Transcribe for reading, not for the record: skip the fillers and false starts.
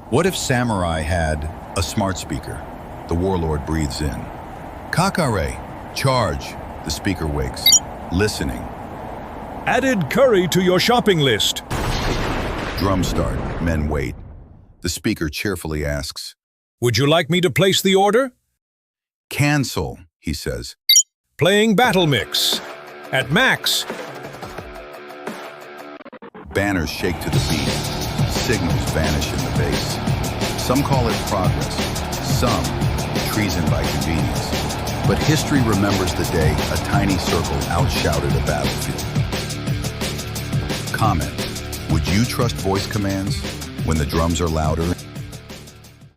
What if Samurai had a smart speaker? The warlord breathes in. Kakare, charge. The speaker wakes, listening. Added curry to your shopping list. Drums start, men wait. The speaker cheerfully asks, Would you like me to place the order? Cancel, he says. Playing Battle Mix. At max. Banners shake to the beat. Signals vanish in the base. Some call it progress. Some, treason by convenience. But history remembers the day a tiny circle outshouted a battlefield. Comment, would you trust voice commands when the drums are louder